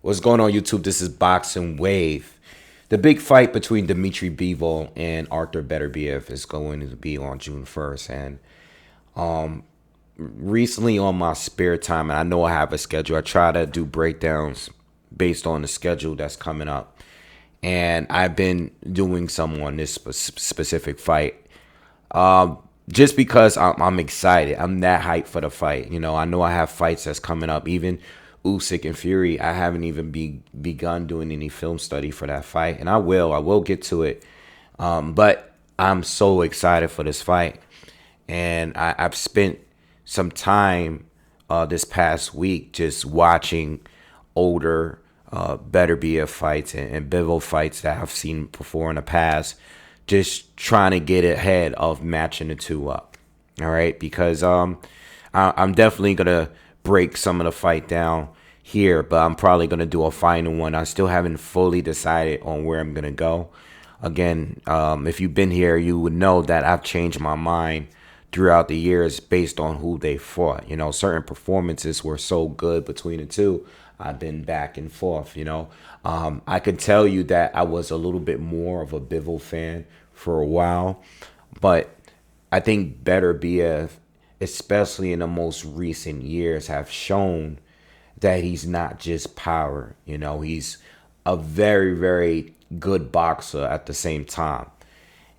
What's going on, YouTube? This is Boxingwave. The big fight between Dmitry Bivol and Artur Beterbiev is going to be on June 1st. And recently on my spare time, and I know I have a schedule, I try to do breakdowns based on the schedule that's coming up. And I've been doing some on this specific fight. Just because I'm excited. I'm that hyped for the fight. I know I have fights that's coming up. Even Usyk and Fury, I haven't even begun doing any film study for that fight. And I will get to it. But I'm so excited for this fight. And I've spent some time this past week just watching older Beterbiev fights and Bivol fights that I've seen before in the past, just trying to get ahead of matching the two up. All right, because I'm definitely gonna break some of the fight down here, but I'm probably gonna do a final one. I still haven't fully decided on where I'm gonna go. Again, if you've been here, you would know that I've changed my mind throughout the years based on who they fought. Certain performances were so good between the two. I've been back and forth. I could tell you that I was a little bit more of a Bivol fan for a while, but I think Beterbiev, especially in the most recent years, have shown that he's not just power. He's a very, very good boxer at the same time.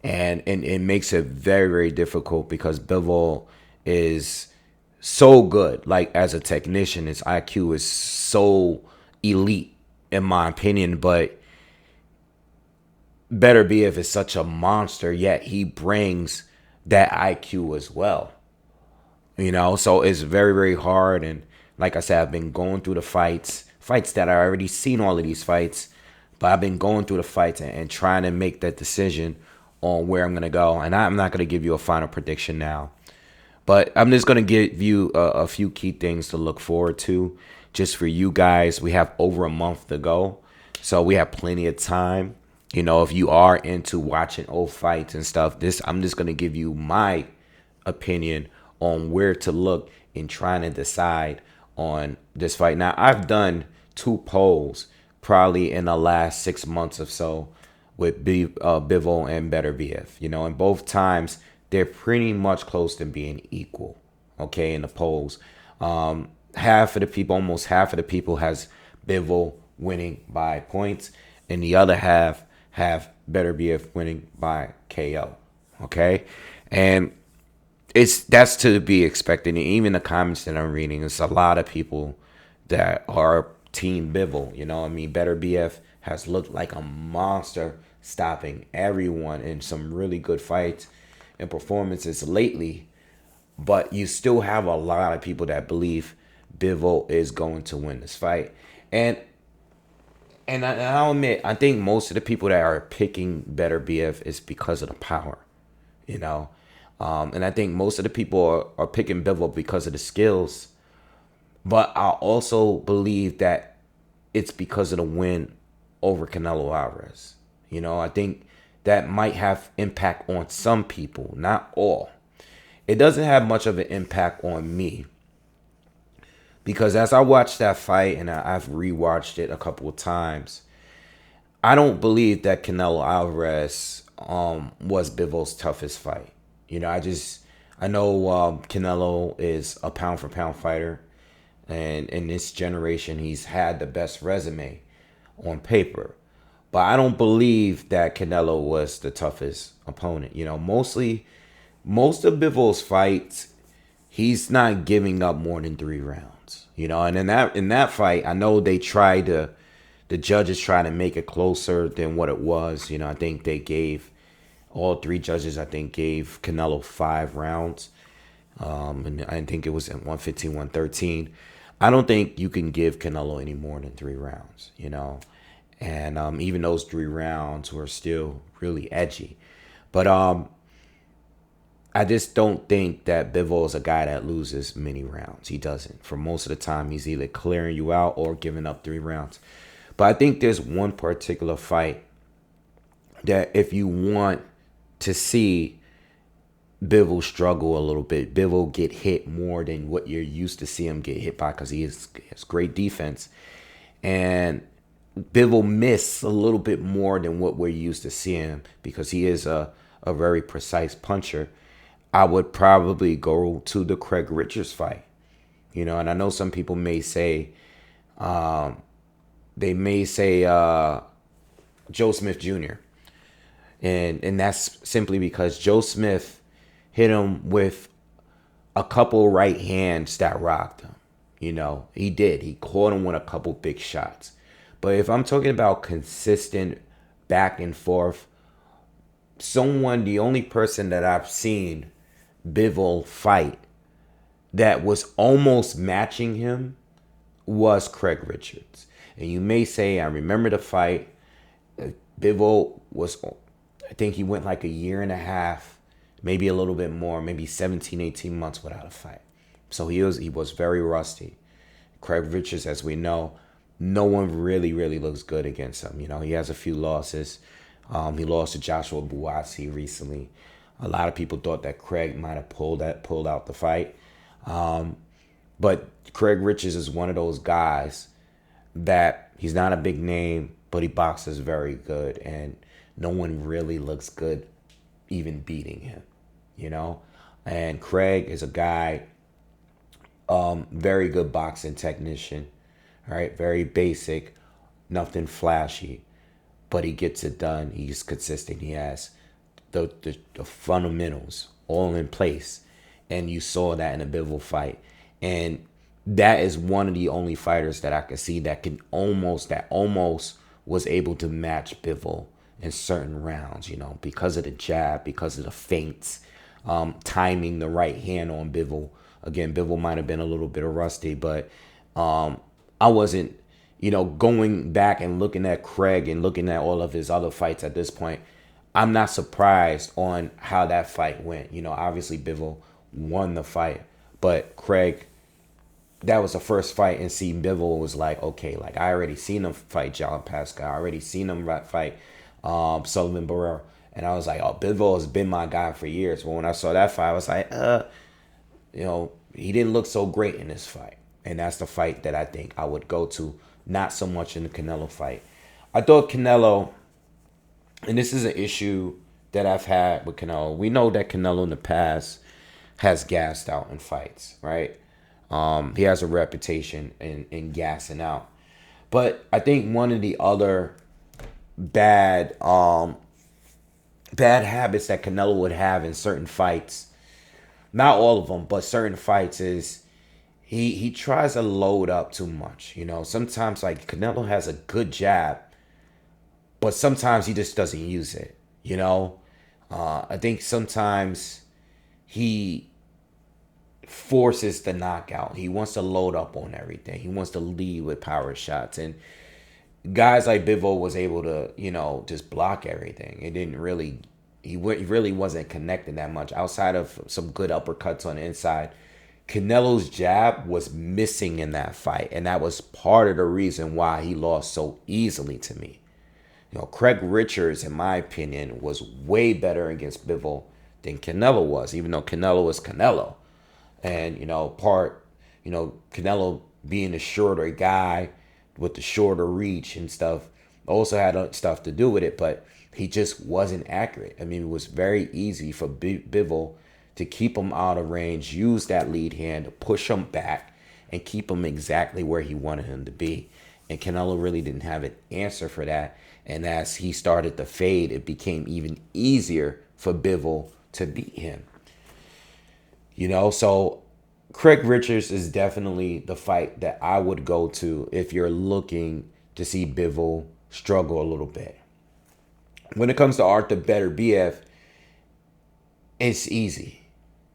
And it makes it very, very difficult because Bivol is so good. Like, as a technician, his IQ is so elite, in my opinion. But Beterbiev is such a monster, yet he brings that IQ as well. So it's very, very hard. And like I said, I've been going through the fights that I already seen all of these fights. But I've been going through the fights and trying to make that decision on where I'm going to go. And I'm not going to give you a final prediction now. But I'm just going to give you a few key things to look forward to just for you guys. We have over a month to go, so we have plenty of time. If you are into watching old fights and stuff, I'm just going to give you my opinion on where to look in trying to decide on this fight. Now, I've done 2 polls probably in the last 6 months or so with Bivol and Beterbiev. And both times they're pretty much close to being equal, okay, in the polls. Almost half of the people has Bivol winning by points, and the other half have Beterbiev winning by KO, okay? And that's to be expected. And even the comments that I'm reading, it's a lot of people that are Team Bivol. Beterbiev has looked like a monster, stopping everyone in some really good fights and performances lately, but you still have a lot of people that believe Bivol is going to win this fight. And I'll admit, I think most of the people that are picking Beterbiev is because of the power, and I think most of the people are picking Bivol because of the skills, but I also believe that it's because of the win over Canelo Alvarez. I think that might have impact on some people, not all. It doesn't have much of an impact on me because as I watched that fight, and I've rewatched it a couple of times, I don't believe that Canelo Alvarez was Bivol's toughest fight. I know Canelo is a pound for pound fighter, and in this generation he's had the best resume on paper. But I don't believe that Canelo was the toughest opponent. Most of Bivol's fights, he's not giving up more than 3 rounds. And in that fight, I know the judges try to make it closer than what it was. I think they gave all 3 judges, gave Canelo 5 rounds. And I think it was at 115, 113. I don't think you can give Canelo any more than 3 rounds, And even those 3 rounds were still really edgy. But I just don't think that Bivol is a guy that loses many rounds. He doesn't. For most of the time, he's either clearing you out or giving up 3 rounds. But I think there's one particular fight that if you want to see Bivol struggle a little bit, Bivol get hit more than what you're used to see him get hit by, because he has great defense. And Bivol missed a little bit more than what we're used to seeing because he is a very precise puncher. I would probably go to the Craig Richards fight. And I know some people may say, they may say Joe Smith Jr. And that's simply because Joe Smith hit him with a couple right hands that rocked him. He did. He caught him with a couple big shots. But if I'm talking about consistent back and forth, the only person that I've seen Bivol fight that was almost matching him was Craig Richards. And you may say, I remember the fight. Bivol was, I think he went like a year and a half, maybe a little bit more, maybe 17, 18 months without a fight. So he was very rusty. Craig Richards, as we know, no one really, really looks good against him. He has a few losses. He lost to Joshua Buatsi recently. A lot of people thought that Craig might have pulled out the fight. But Craig Richards is one of those guys that he's not a big name, but he boxes very good. And no one really looks good even beating him, And Craig is a guy, very good boxing technician, right? Very basic, nothing flashy, but he gets it done. He's consistent. He has the fundamentals all in place. And you saw that in a Bivol fight. And that is one of the only fighters that I could see that almost was able to match Bivol in certain rounds, because of the jab, because of the feints, timing the right hand on Bivol. Again, Bivol might have been a little bit rusty, but I wasn't, going back and looking at Craig and looking at all of his other fights at this point. I'm not surprised on how that fight went. Obviously Bivol won the fight, but Craig, that was the first fight, and see Bivol was like, okay, like I already seen him fight John Pascal. I already seen him fight Sullivan Barrera. And I was like, oh, Bivol has been my guy for years. But when I saw that fight, I was like, he didn't look so great in this fight. And that's the fight that I think I would go to, not so much in the Canelo fight. I thought Canelo, and this is an issue that I've had with Canelo. We know that Canelo in the past has gassed out in fights, right? He has a reputation in gassing out. But I think one of the other bad habits that Canelo would have in certain fights, not all of them, but certain fights, is he tries to load up too much. Sometimes like Canelo has a good jab, but sometimes he just doesn't use it. I think sometimes he forces the knockout. He wants to load up on everything. He wants to lead with power shots. And guys like Bivol was able to, just block everything. It didn't really, he really wasn't connecting that much outside of some good uppercuts on the inside. Canelo's jab was missing in that fight, and that was part of the reason why he lost so easily to me. Craig Richards, in my opinion, was way better against Bivol than Canelo was, even though Canelo was Canelo. And, Canelo being a shorter guy with the shorter reach and stuff also had stuff to do with it, but he just wasn't accurate. I mean, it was very easy for Bivol to keep him out of range, use that lead hand to push him back and keep him exactly where he wanted him to be. And Canelo really didn't have an answer for that. And as he started to fade, it became even easier for Bivol to beat him. So Craig Richards is definitely the fight that I would go to if you're looking to see Bivol struggle a little bit. When it comes to Artur Beterbiev, it's easy.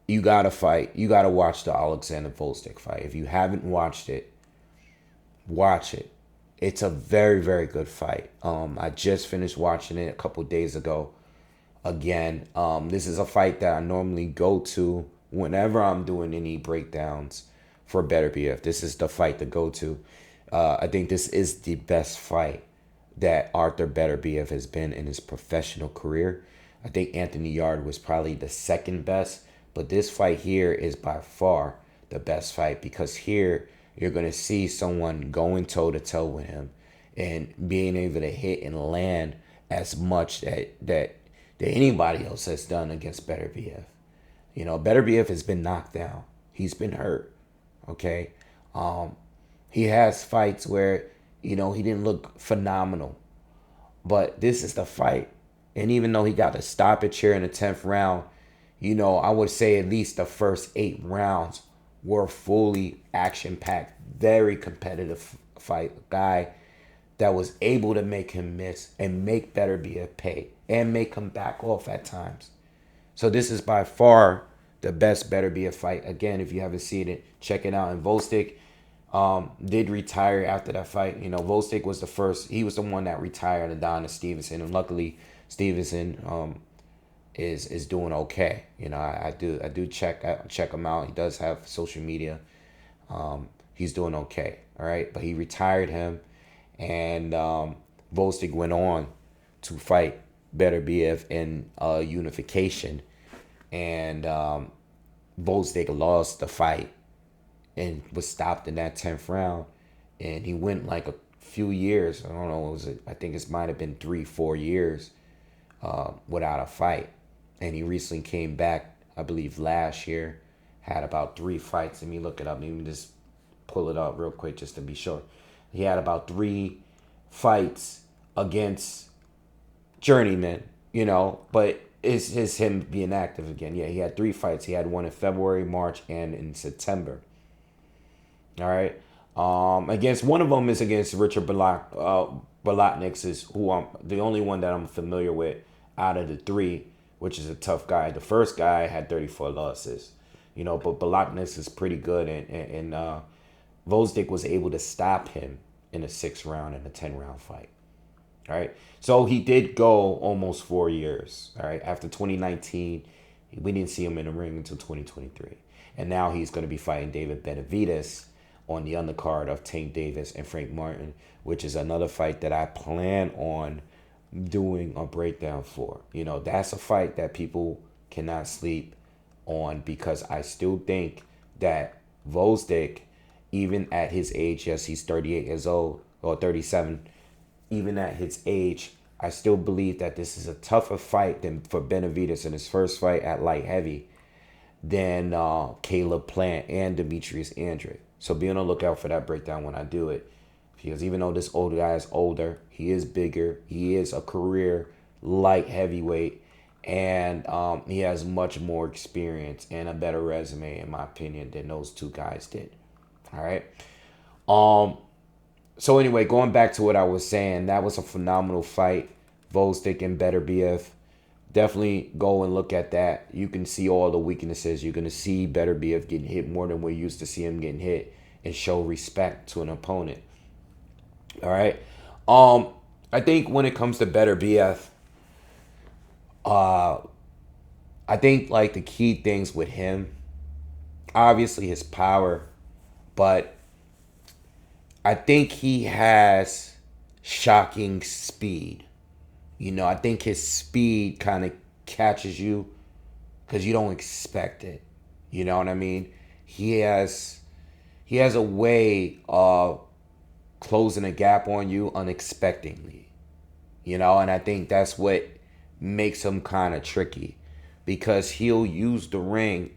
You got to fight. You got to watch the Alexander Volstik fight. If you haven't watched it, watch it. It's a very, very good fight. I just finished watching it a couple days ago. Again, this is a fight that I normally go to whenever I'm doing any breakdowns for Beterbiev. This is the fight to go to. I think this is the best fight that Artur Beterbiev has been in his professional career. I think Anthony Yarde was probably the second best, but this fight here is by far the best fight because here you're going to see someone going toe to toe with him and being able to hit and land as much that anybody else has done against Beterbiev. You know, Beterbiev has been knocked down. He's been hurt. Okay. He has fights where, you know, he didn't look phenomenal. But this is the fight. And even though he got a stoppage here in the 10th round, you know, I would say at least the first 8 rounds were fully action-packed, very competitive fight. A guy that was able to make him miss and make Beterbiev pay and make him back off at times. So this is by far the best Beterbiev fight. Again, if you haven't seen it, check it out. And Volstik did retire after that fight. You know, Volstik was the first. He was the one that retired and down to Stevenson. And luckily, Stevenson is doing okay. You know, I do check him out. He does have social media. He's doing okay. All right, but he retired him, and Volstik went on to fight Beterbiev in unification, and Volstik lost the fight and was stopped in that 10th round, and he went like a few years. I don't know. I think it might have been 3-4 years without a fight. And he recently came back, I believe last year, had about 3 fights. Let me look it up. Let me just pull it up real quick just to be sure. He had about 3 fights against journeyman, you know, but it's him being active again. Yeah, he had 3 fights. He had one in February, March, and in September. All right. Against one of them is against Richard Bolotniks, is who I'm the only one that I'm familiar with out of the 3, which is a tough guy. The first guy had 34 losses, you know, but Bolotniks is pretty good, and Volstik was able to stop him in a 6th round and a 10-round fight. All right. So he did go almost 4 years. All right. After 2019, we didn't see him in the ring until 2023. And now he's going to be fighting David Benavidez on the undercard of Tank Davis and Frank Martin, which is another fight that I plan on doing a breakdown for. You know, that's a fight that people cannot sleep on, because I still think that Volstik, even at his age, yes, he's 38 years old or 37, even at his age, I still believe that this is a tougher fight than for Benavidez in his first fight at light heavy than Caleb Plant and Demetrius Andrade. So be on the lookout for that breakdown when I do it. Because even though this older guy is older, he is bigger. He is a career light heavyweight. And he has much more experience and a better resume, in my opinion, than those 2 guys did. All right. So anyway, going back to what I was saying, that was a phenomenal fight. Volstik and Beterbiev. Definitely go and look at that. You can see all the weaknesses. You're going to see Beterbiev getting hit more than we're used to see him getting hit, and show respect to an opponent. All right. I think when it comes to Beterbiev, I think like the key things with him, obviously his power, but I think he has shocking speed. You know, I think his speed kind of catches you because you don't expect it. You know what I mean? He has a way of closing a gap on you unexpectedly. You know, and I think that's what makes him kind of tricky, because he'll use the ring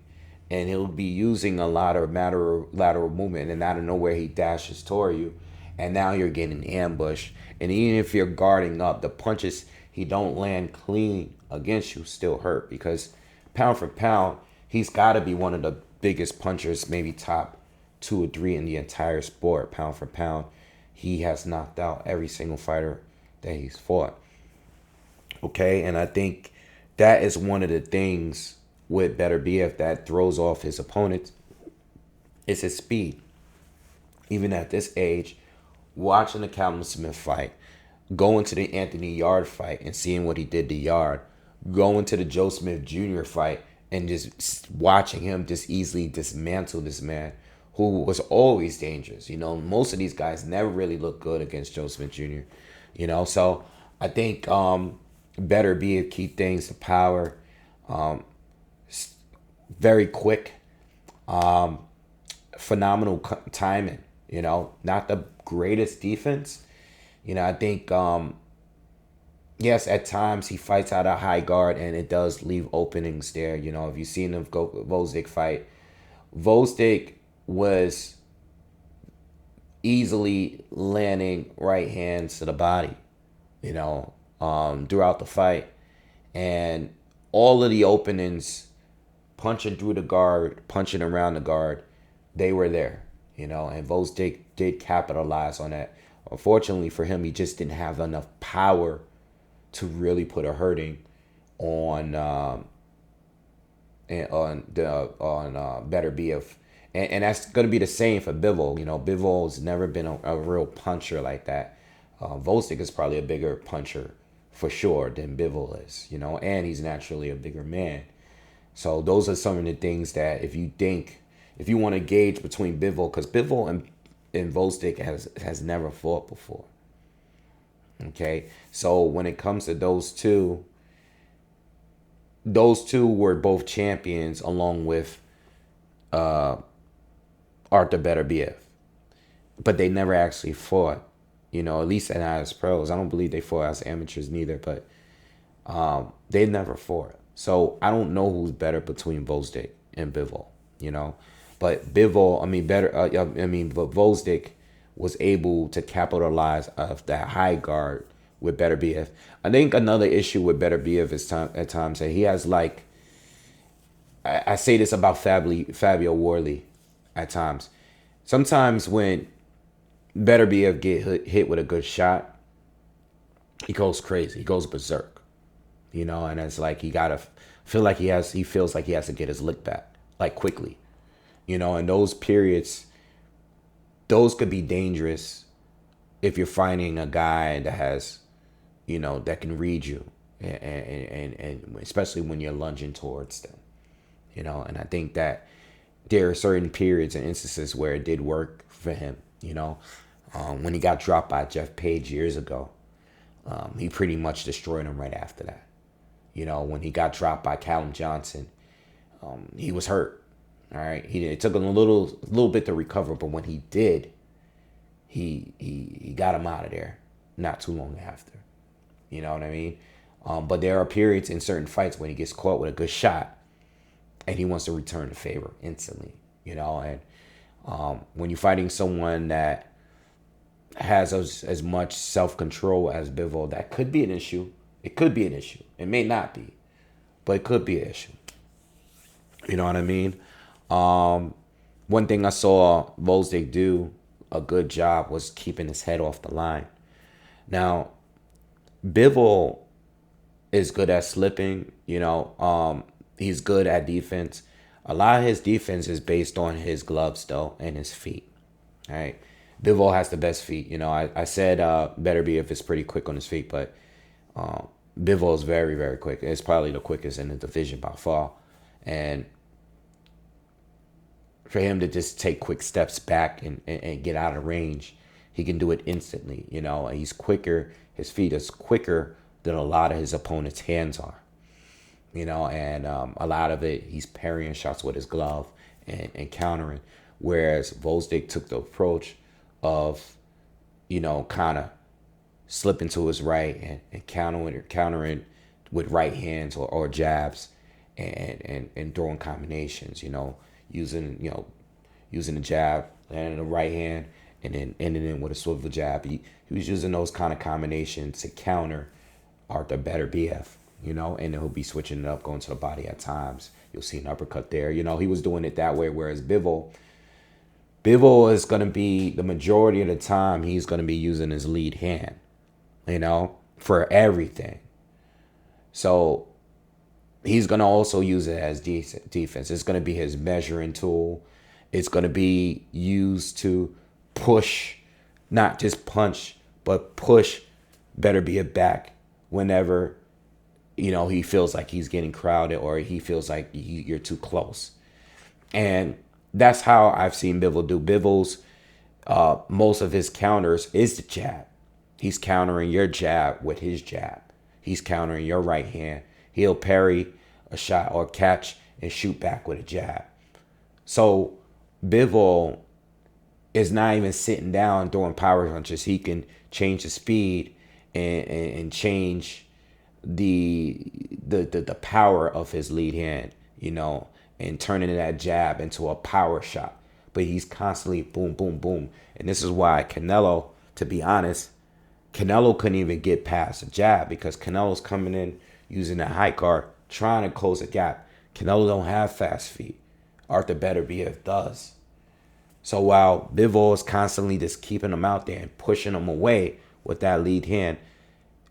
and he'll be using a lot of lateral movement, and out of nowhere he dashes toward you, and now you're getting ambushed. And even if you're guarding up, the punches he don't land clean against you still hurt, because pound for pound, he's got to be one of the biggest punchers, maybe top 2 or 3 in the entire sport. Pound for pound, he has knocked out every single fighter that he's fought. Okay, and I think that is one of the things with Beterbiev that throws off his opponents, is his speed. Even at this age, watching the Callum Smith fight, going to the Anthony Yard fight and seeing what he did to Yard, going to the Joe Smith Jr. fight and just watching him just easily dismantle this man who was always dangerous. You know, most of these guys never really look good against Joe Smith Jr. You know, so I think Beterbiev, key things, the power, very quick, phenomenal timing. Not the greatest defense. I think yes, at times he fights out of high guard and it does leave openings there. If you've seen him go Volzdik fight, Volzdik was easily landing right hands to the body, throughout the fight. And all of the openings, punching through the guard, punching around the guard, they were there, and Volzdik did capitalize on that. Unfortunately for him, he just didn't have enough power to really put a hurting on Beterbiev. And that's going to be the same for Bivol. Bivol's never been a real puncher like that. Volzdik is probably a bigger puncher for sure than Bivol is, and he's naturally a bigger man. So those are some of the things that if you want to gauge between Bivol, because Bivol and Volzdik has never fought before. Okay, so when it comes to those two were both champions along with Artur Beterbiev, but they never actually fought. At least as pros. I don't believe they fought as amateurs neither, but they never fought. So I don't know who's better between Volzdik and Bivol. But but Volzdik was able to capitalize of that high guard with Beterbiev. I think another issue with Beterbiev is at times that he has I say this about Fabio Worley at times. Sometimes when Beterbiev get hit with a good shot, he goes crazy. He goes berserk. And it's like he feels like he has to get his lick back quickly. And those periods, those could be dangerous if you're finding a guy that has, that can read you, and especially when you're lunging towards them, And I think that there are certain periods and instances where it did work for him, when he got dropped by Jeff Page years ago, he pretty much destroyed him right after that. When he got dropped by Callum Johnson, he was hurt. All right, it took him a little bit to recover, but when he did, he got him out of there not too long after. You know what I mean? But there are periods in certain fights when he gets caught with a good shot, and he wants to return the favor instantly. And when you're fighting someone that has as much self-control as Bivol, that could be an issue. It could be an issue. It may not be, but it could be an issue. You know what I mean? One thing I saw Volzdik do a good job was keeping his head off the line. Now, Bivol is good at slipping, he's good at defense. A lot of his defense is based on his gloves, though, and his feet. All right. Bivol has the best feet. I said Beterbiev is pretty quick on his feet, but Bivol is very, very quick. It's probably the quickest in the division by far. And for him to just take quick steps back and get out of range, he can do it instantly. He's quicker. His feet is quicker than a lot of his opponent's hands are. And a lot of it, he's parrying shots with his glove and countering. Whereas Volzdik took the approach of, kind of slipping to his right and countering with right hands or jabs and throwing combinations, using the jab and the right hand and then ending it with a swivel jab. He was using those kind of combinations to counter Artur Beterbiev, and then he'll be switching it up, going to the body at times. You'll see an uppercut there. He was doing it that way, whereas Bivol is going to be, the majority of the time, he's going to be using his lead hand, for everything. So he's going to also use it as defense. It's going to be his measuring tool. It's going to be used to push, not just punch, but push Beterbiev back whenever, he feels like he's getting crowded or he feels like you're too close. And that's how I've seen Bivol do. Bivol's, most of his counters is the jab. He's countering your jab with his jab. He's countering your right hand. He'll parry a shot or catch and shoot back with a jab. So Bivol is not even sitting down throwing power punches. He can change the speed and change the power of his lead hand, and turning that jab into a power shot. But he's constantly boom, boom, boom. And this is why Canelo, to be honest, Canelo couldn't even get past the jab because Canelo's coming in using that high guard, trying to close the gap. Canelo don't have fast feet. Artur Beterbiev does. So while Bivol is constantly just keeping him out there and pushing him away with that lead hand,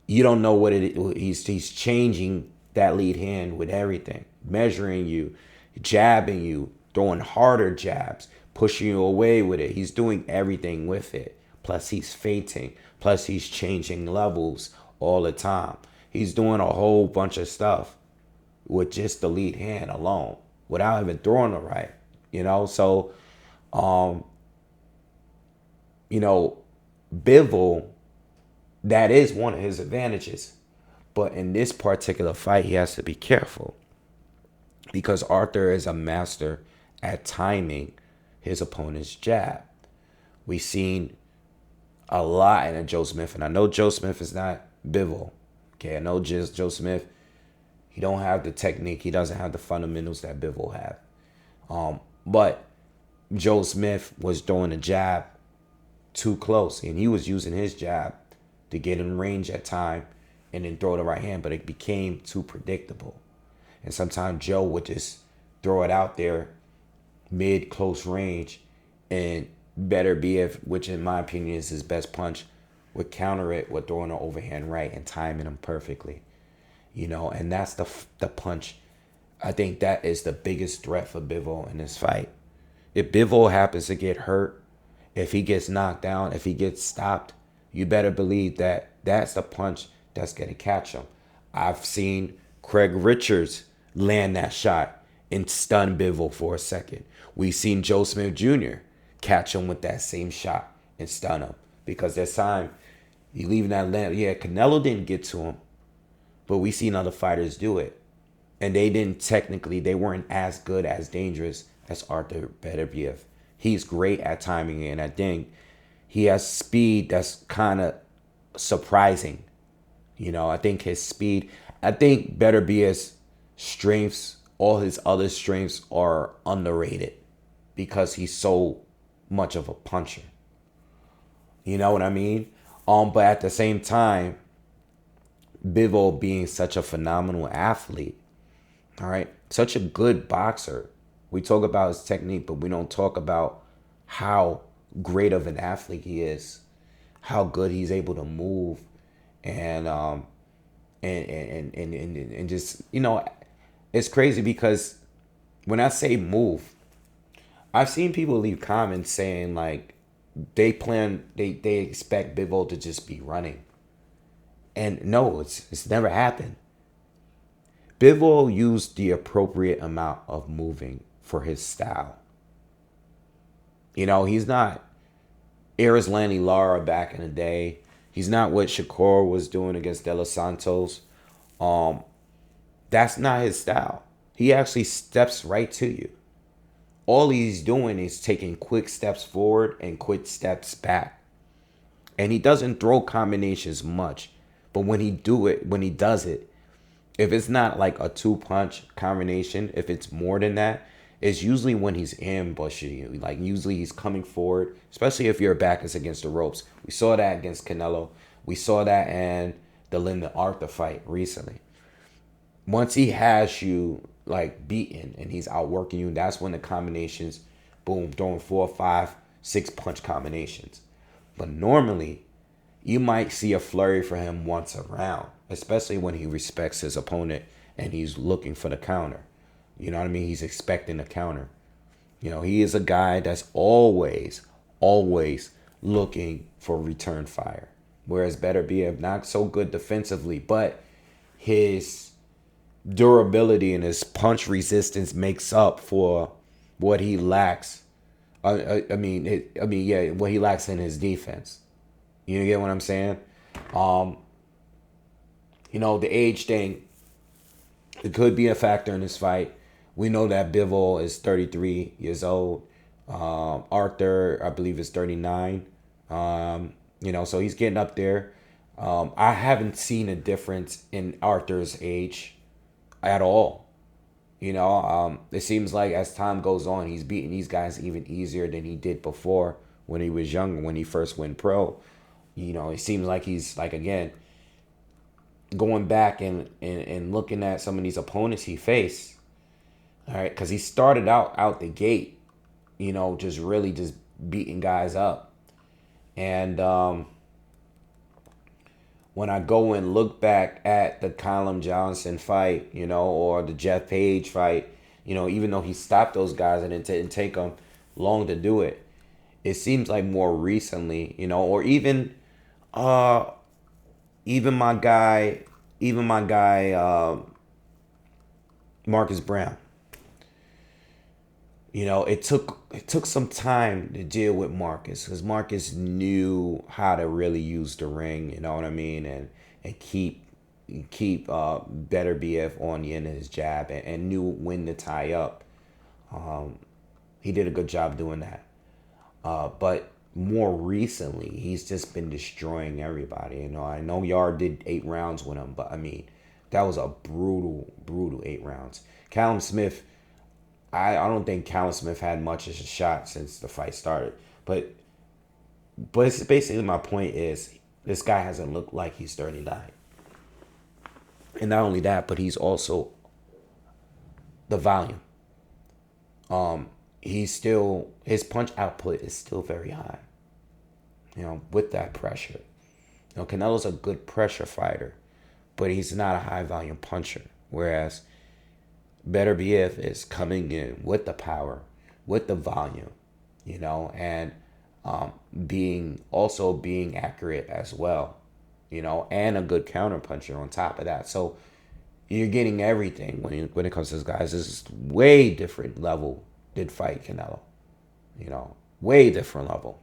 you don't know what it is. He's changing that lead hand with everything, measuring you, jabbing you, throwing harder jabs, pushing you away with it. He's doing everything with it. Plus he's feinting. Plus he's changing levels all the time. He's doing a whole bunch of stuff with just the lead hand alone without even throwing it right. So, Bivol, that is one of his advantages. But in this particular fight, he has to be careful because Artur is a master at timing his opponent's jab. We've seen a lot in a Joe Smith, and I know Joe Smith is not Bivol. Okay, I know just Joe Smith, he don't have the technique. He doesn't have the fundamentals that Bivol have. But Joe Smith was throwing a jab too close, and he was using his jab to get in range at time and then throw the right hand, but it became too predictable. And sometimes Joe would just throw it out there mid close range, and Beterbiev, which in my opinion is his best punch, would counter it with throwing an overhand right and timing him perfectly. And that's the punch. I think that is the biggest threat for Bivol in this fight. If Bivol happens to get hurt, if he gets knocked down, if he gets stopped, you better believe that that's the punch that's going to catch him. I've seen Craig Richards land that shot and stun Bivol for a second. We've seen Joe Smith Jr. catch him with that same shot and stun him because there's time you leaving that land. Yeah, Canelo didn't get to him, but we seen other fighters do it. And they weren't as good, as dangerous as Artur Beterbiev. He's great at timing, and I think he has speed that's kind of surprising. I think his speed, I think Beterbiev's strengths, all his other strengths are underrated because he's so much of a puncher. You know what I mean? But at the same time, Bivol being such a phenomenal athlete, all right, such a good boxer. We talk about his technique, but we don't talk about how great of an athlete he is, how good he's able to move, and just it's crazy because when I say move, I've seen people leave comments saying like they expect Bivol to just be running, and no, it's never happened. Bivol used the appropriate amount of moving for his style. He's not Erislandy Lara back in the day. He's not what Shakur was doing against De Los Santos. That's not his style. He actually steps right to you. All he's doing is taking quick steps forward and quick steps back. And he doesn't throw combinations much. But when he does it, if it's not like a 2-punch combination, if it's more than that, it's usually when he's ambushing you. Like usually he's coming forward, especially if your back is against the ropes. We saw that against Canelo. We saw that in the Lyndon Arthur fight recently. Once he has you like beaten and he's outworking you, that's when the combinations, boom, throwing 4, 5, 6 punch combinations. But normally, you might see a flurry for him once a round, especially when he respects his opponent and he's looking for the counter. You know what I mean? He's expecting a counter. He is a guy that's always looking for return fire. Whereas Beterbiev, not so good defensively, but his durability and his punch resistance makes up for what he lacks. What he lacks in his defense. You get what I'm saying? The age thing, it could be a factor in this fight. We know that Bivol is 33 years old. Arthur, I believe, is 39. So he's getting up there. I haven't seen a difference in Arthur's age at all. It seems like as time goes on, he's beating these guys even easier than he did before when he was younger, when he first went pro. It seems like he's like, again, going back and looking at some of these opponents he faced. All right, because he started out the gate, just really just beating guys up. And when I go and look back at the Callum Johnson fight, or the Jeff Page fight, even though he stopped those guys and it didn't take them long to do it, it seems like more recently, or even my guy, Marcus Brown. It took some time to deal with Marcus, because Marcus knew how to really use the ring, you know what I mean, and keep Beterbiev on the end of his jab, and knew when to tie up. He did a good job doing that. But more recently, he's just been destroying everybody. I know Yard did 8 rounds with him, but I mean, that was a brutal 8 rounds. Callum Smith, I don't think Callum Smith had much of a shot since the fight started. But it's basically, my point is, this guy hasn't looked like he's 39. And not only that, but he's also the volume. His punch output is still very high. With that pressure. Canelo's a good pressure fighter, but he's not a high volume puncher. Whereas Beterbiev is coming in with the power, with the volume, and being accurate as well, and a good counter puncher on top of that. So you're getting everything when it comes to this guys. This is way different level did fight Canelo, way different level.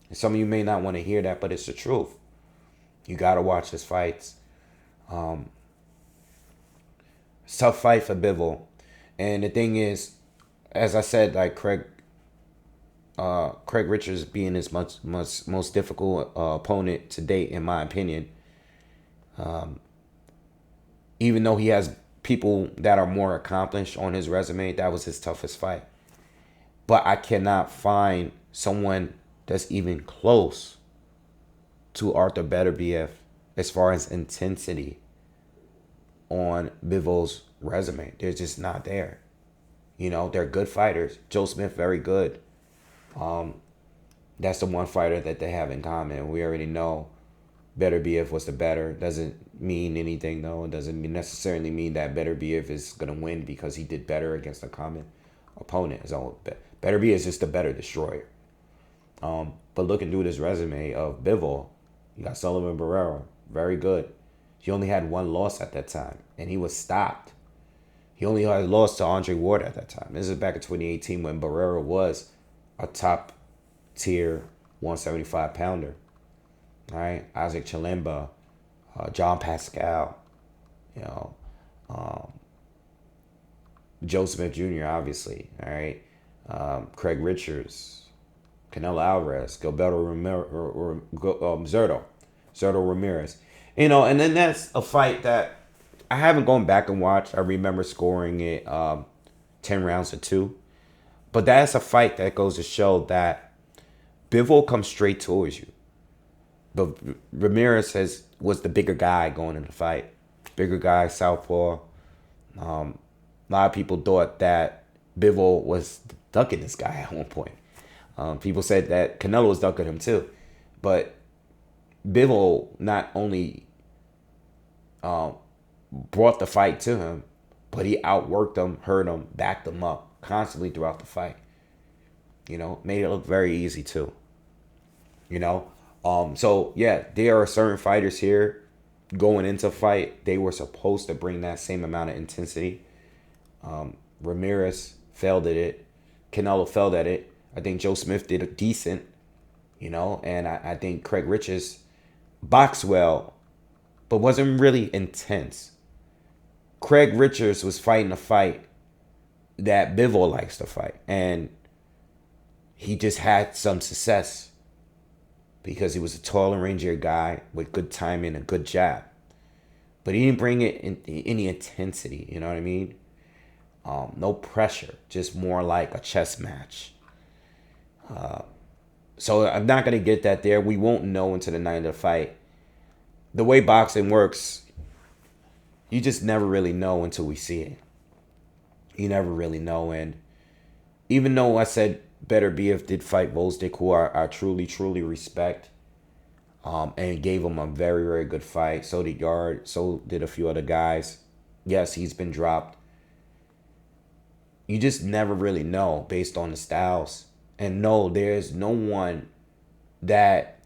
And some of you may not want to hear that, but it's the truth. You got to watch his fights. Tough fight for Bivol. And the thing is, as I said, like Craig Richards being his most difficult opponent to date, in my opinion. Even though he has people that are more accomplished on his resume, that was his toughest fight. But I cannot find someone that's even close to Artur Beterbiev as far as intensity on Bivol's resume. They're just not there. They're good fighters. Joe Smith, very good. That's the one fighter that they have in common. We already know Beterbiev was the better. Doesn't mean anything, though. It doesn't necessarily mean that Beterbiev is going to win because he did better against a common opponent. So Beterbiev is just the better destroyer. But looking through this resume of Bivol, you got Sullivan Barrera, very good. He only had 1 loss at that time, and he was stopped. He only had lost to Andre Ward at that time. This is back in 2018 when Barrera was a top-tier 175-pounder. All right, Isaac Chilemba, John Pascal, Joe Smith Jr., obviously. All right, Craig Richards, Canelo Alvarez, Gilberto Zerto Ramirez. And then that's a fight that I haven't gone back and watched. I remember scoring it 10 rounds to 2. But that's a fight that goes to show that Bivol comes straight towards you. But Ramirez was the bigger guy going in the fight. Bigger guy, southpaw. A lot of people thought that Bivol was ducking this guy at one point. People said that Canelo was ducking him too. But Bivol not only brought the fight to him, but he outworked him, hurt him, backed him up constantly throughout the fight. Made it look very easy too. So yeah, there are certain fighters here going into fight. They were supposed to bring that same amount of intensity. Ramirez failed at it. Canelo failed at it. I think Joe Smith did a decent, and I think Craig Richards boxed well, but wasn't really intense. Craig Richards was fighting a fight that Bivol likes to fight. And he just had some success because he was a tall and rangier guy with good timing and good jab. But he didn't bring it in any intensity, you know what I mean? No pressure, just more like a chess match. So I'm not going to get that there. We won't know until the night of the fight. The way boxing works, you just never really know until we see it. You never really know. And even though I said Beterbiev did fight Volstik, who I truly, truly respect, and gave him a very, very good fight. So did Yard. So did a few other guys. Yes, he's been dropped. You just never really know based on the styles. And no, there's no one that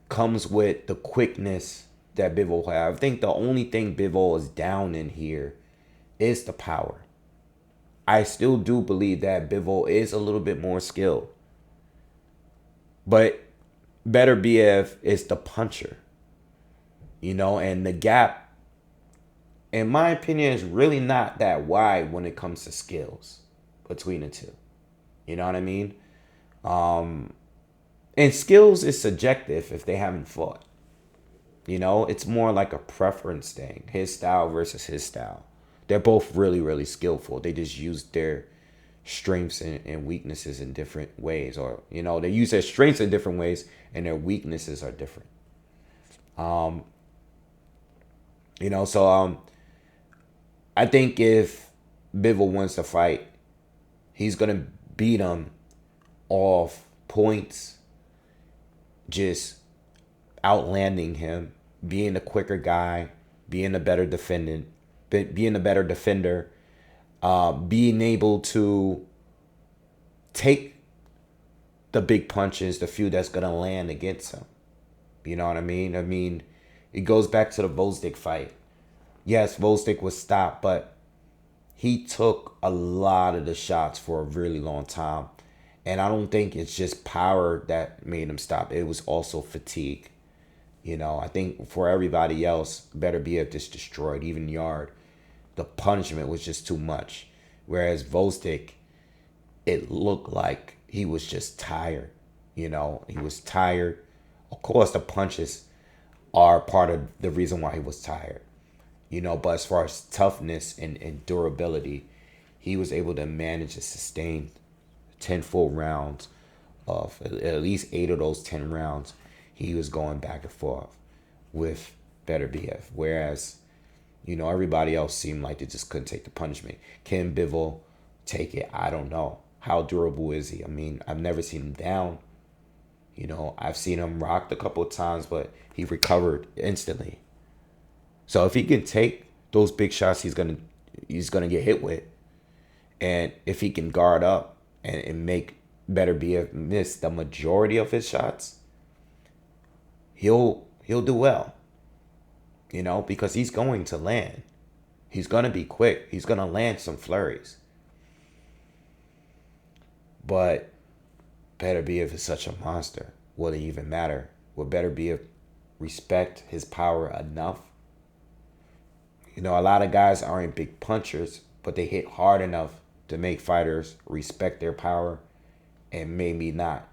comes with the quickness that Bivol has. I think the only thing Bivol is down in here is the power. I still do believe that Bivol is a little bit more skilled. But Beterbiev is the puncher. You know, and the gap, in my opinion, is really not that wide when it comes to skills between the two. You know what I mean? And skills is subjective if they haven't fought. You know, it's more like a preference thing. His style versus his style. They're both really, really skillful. They just use their strengths and weaknesses in different ways. Or, you know, they use their strengths in different ways and their weaknesses are different. You know, so I think if Bivol wins the fight, he's going to beat him off points, just outlanding him, being the quicker guy, being a better defendant, being a better defender, being able to take the big punches, the few that's gonna land against him. You know what I mean? I mean, it goes back to the Volstik fight. Yes, Volstik was stopped, but he took a lot of the shots for a really long time. And I don't think it's just power that made him stop. It was also fatigue. You know, I think for everybody else, Beterbiev just destroyed, even Yard. The punishment was just too much. Whereas Volstik, it looked like he was just tired. You know, he was tired. Of course, the punches are part of the reason why he was tired. You know, but as far as toughness and durability, he was able to manage to sustain 10 full rounds of at least 8 of those 10 rounds. He was going back and forth with Beterbiev. Whereas, you know, everybody else seemed like they just couldn't take the punishment. Can Bivol take it? I don't know. How durable is he? I mean, I've never seen him down. You know, I've seen him rocked a couple of times, but he recovered instantly. So if he can take those big shots he's gonna get hit with, and if he can guard up and make Beterbiev miss the majority of his shots, he'll do well. You know, because he's going to land. He's gonna be quick. He's gonna land some flurries. But Beterbiev is such a monster. Will it even matter? Will Beterbiev respect his power enough? You know, a lot of guys aren't big punchers, but they hit hard enough to make fighters respect their power and maybe not.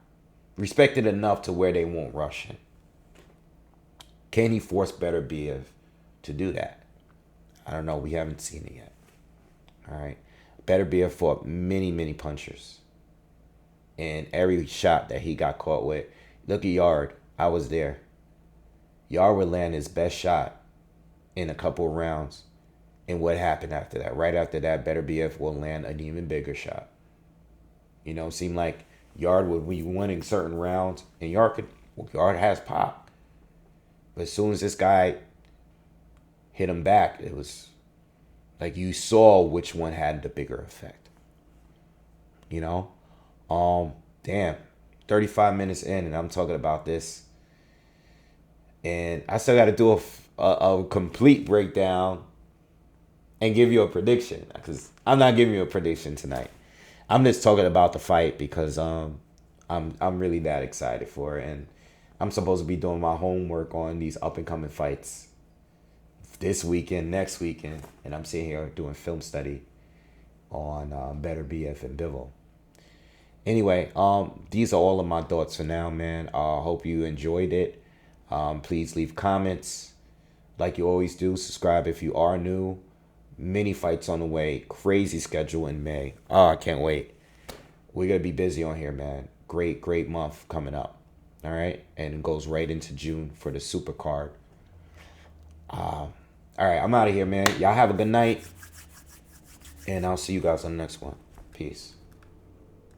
Respect it enough to where they won't rush him. Can he force Beterbiev to do that? I don't know. We haven't seen it yet. All right. Beterbiev fought many, many punchers. And every shot that he got caught with, look at Yard. I was there. Yard would land his best shot in a couple of rounds. And what happened after that? Right after that, Beterbiev will land an even bigger shot. You know, it seemed like Yard would be winning certain rounds, and Yard has pop. But as soon as this guy hit him back, it was like you saw which one had the bigger effect. You know? Damn. 35 minutes in, and I'm talking about this. And I still got to do a complete breakdown and give you a prediction, because I'm not giving you a prediction tonight. I'm just talking about the fight because I'm really that excited for it, and I'm supposed to be doing my homework on these up and coming fights this weekend, next weekend, and I'm sitting here doing film study on Beterbiev and Bivol. Anyway, these are all of my thoughts for now, man. Hope you enjoyed it. Please leave comments like you always do. Subscribe if you are new. Many fights on the way. Crazy schedule in May. Oh, I can't wait. We're gonna be busy on here, man. Great month coming up. All right, and it goes right into June for the super card. All right, I'm out of here, man. Y'all have a good night, and I'll see you guys on the next one. Peace.